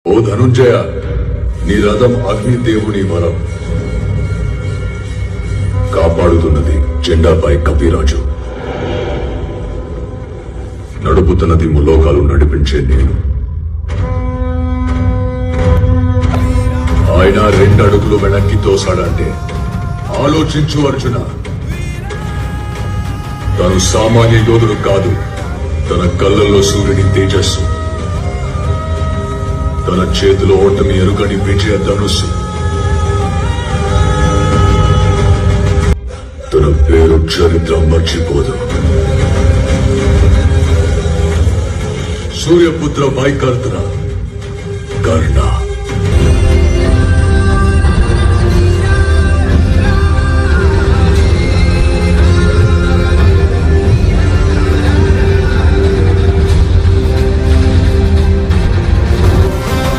ఓ ధనుంజయ, నీ రథం అగ్నిదేవుని వరం కాపాడుతున్నది. జెండాపై కపిరాజు, నడుపుతున్నది ములోకాలు నడిపించే నేను. ఆయన 2 అడుగులు వెనక్కి తోసాడంటే ఆలోచించు అర్జున. తను సామాన్య యోధుడు కాదు. తన కళ్ళల్లో సూర్యుని తేజస్సు, తన చేతిలో ఓటమి ఎరుగని విజయ ధనుస్సు. తన పేరు చరిత్ర మర్చిపోదు. సూర్యపుత్ర వైకర్తన కర్ణ.